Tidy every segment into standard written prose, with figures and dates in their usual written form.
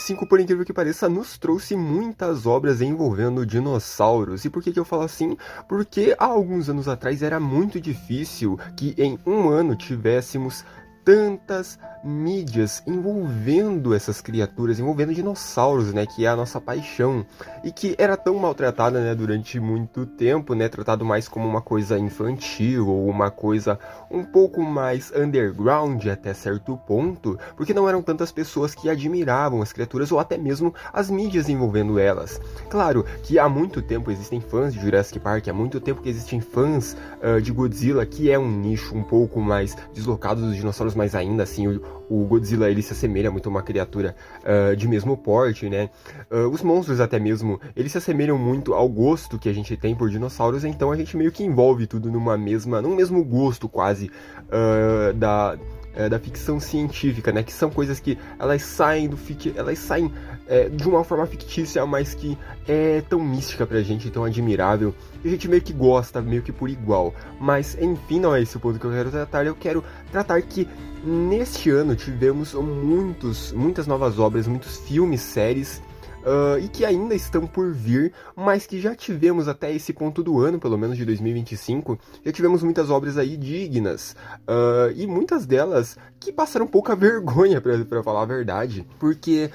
2025, por incrível que pareça, nos trouxe muitas obras envolvendo dinossauros. E por que eu falo assim? Porque há alguns anos atrás era muito difícil que em um ano tivéssemos tantas mídias envolvendo essas criaturas, envolvendo dinossauros, né, que é a nossa paixão, e que era tão maltratada, né, durante muito tempo, né, tratado mais como uma coisa infantil ou uma coisa um pouco mais underground até certo ponto, porque não eram tantas pessoas que admiravam as criaturas ou até mesmo as mídias envolvendo elas. Claro que há muito tempo existem fãs de Jurassic Park, há muito tempo que existem fãs de Godzilla, que é um nicho um pouco mais deslocado dos dinossauros, mas ainda assim o Godzilla ele se assemelha muito a uma criatura de mesmo porte, né? Os monstros até mesmo, eles se assemelham muito ao gosto que a gente tem por dinossauros, então a gente meio que envolve tudo num mesmo gosto quase da ficção científica, né? Que são coisas que elas saem de uma forma fictícia, mas que é tão mística pra gente, tão admirável, que a gente meio que gosta, meio que por igual. Mas, enfim, não é esse o ponto que eu quero tratar. Eu quero tratar que neste ano tivemos muitas novas obras, muitos filmes, séries, e que ainda estão por vir, mas que já tivemos até esse ponto do ano, pelo menos de 2025, já tivemos muitas obras aí dignas, e muitas delas que passaram pouca vergonha, pra falar a verdade, porque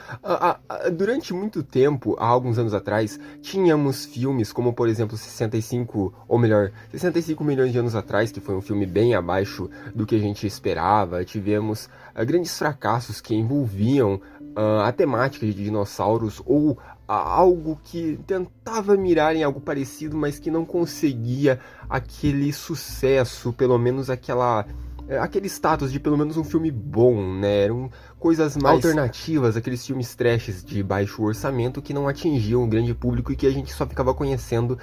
durante muito tempo, há alguns anos atrás, tínhamos filmes como, por exemplo, 65 milhões de anos atrás, que foi um filme bem abaixo do que a gente esperava. Tivemos grandes fracassos que envolviam a temática de dinossauros ou algo que tentava mirar em algo parecido, mas que não conseguia aquele sucesso, pelo menos aquele status de pelo menos um filme bom, né? Eram coisas mais alternativas, aqueles filmes trashes de baixo orçamento que não atingiam o grande público e que a gente só ficava conhecendo,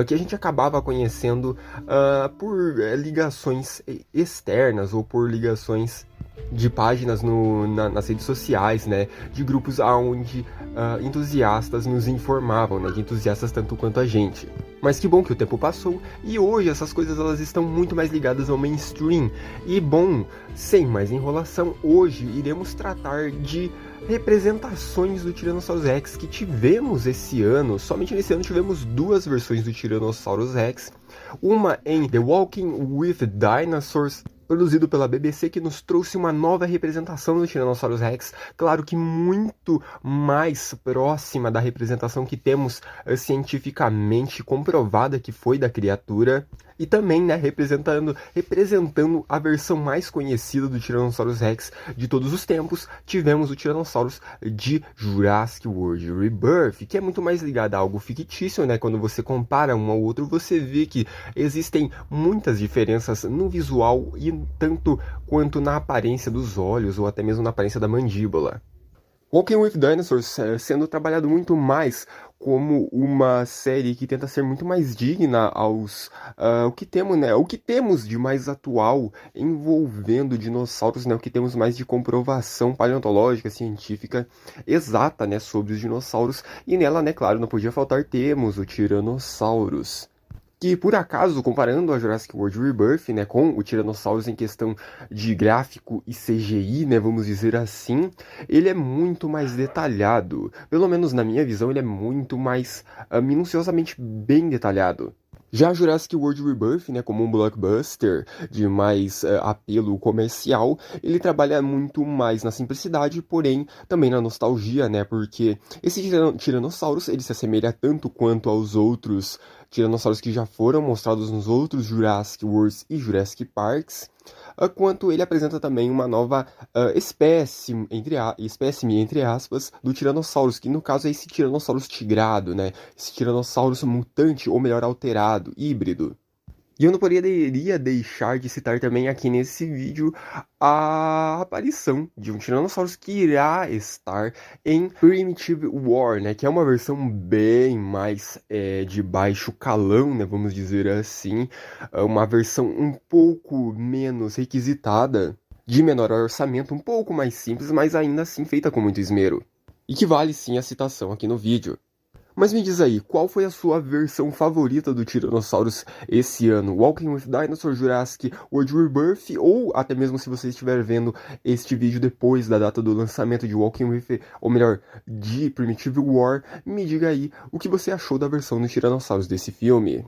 que a gente acabava conhecendo por ligações externas ou por ligações de páginas nas redes sociais, né, de grupos onde entusiastas nos informavam, né, de entusiastas tanto quanto a gente. Mas que bom que o tempo passou e hoje essas coisas elas estão muito mais ligadas ao mainstream. E bom, sem mais enrolação, hoje iremos tratar de representações do Tyrannosaurus Rex que tivemos esse ano. Somente nesse ano tivemos duas versões do Tyrannosaurus Rex, uma em The Walking with Dinosaurs, produzido pela BBC, que nos trouxe uma nova representação do Tyrannosaurus Rex, claro que muito mais próxima da representação que temos cientificamente comprovada que foi da criatura, e também, né, representando a versão mais conhecida do Tyrannosaurus Rex de todos os tempos, tivemos o Tyrannosaurus de Jurassic World Rebirth, que é muito mais ligado a algo fictício, né? Quando você compara um ao outro, você vê que existem muitas diferenças no visual e tanto quanto na aparência dos olhos ou até mesmo na aparência da mandíbula. Walking with Dinosaurs sendo trabalhado muito mais como uma série que tenta ser muito mais digna o que temos, né? O que temos de mais atual envolvendo dinossauros, né? O que temos mais de comprovação paleontológica, científica, exata, né? Sobre os dinossauros. E nela, né? Claro, não podia faltar, temos o Tyrannosaurus, que por acaso, comparando a Jurassic World Rebirth, né, com o Tyrannosaurus em questão de gráfico e CGI, né, vamos dizer assim, ele é muito mais detalhado. Pelo menos na minha visão, ele é muito mais minuciosamente bem detalhado. Já Jurassic World Rebirth, né, como um blockbuster de mais apelo comercial, ele trabalha muito mais na simplicidade, porém também na nostalgia, né, porque esse Tyrannosaurus, ele se assemelha tanto quanto aos outros tiranossauros que já foram mostrados nos outros Jurassic Worlds e Jurassic Parks, quanto ele apresenta também uma nova espécime, entre aspas, do Tyrannosaurus, que no caso é esse Tyrannosaurus tigrado, né? Esse Tyrannosaurus mutante, ou melhor, alterado, híbrido. E eu não poderia deixar de citar também aqui nesse vídeo a aparição de um Tyrannosaurus que irá estar em Primitive War, né? Que é uma versão bem mais de baixo calão, né? Vamos dizer assim. Uma versão um pouco menos requisitada, de menor orçamento, um pouco mais simples, mas ainda assim feita com muito esmero. E que vale sim a citação aqui no vídeo. Mas me diz aí, qual foi a sua versão favorita do Tiranossauros esse ano? Walking with Dinosaurs, Jurassic World Rebirth, ou até mesmo se você estiver vendo este vídeo depois da data do lançamento de Walking with, ou melhor, de Primitive War, me diga aí o que você achou da versão do Tiranossauros desse filme.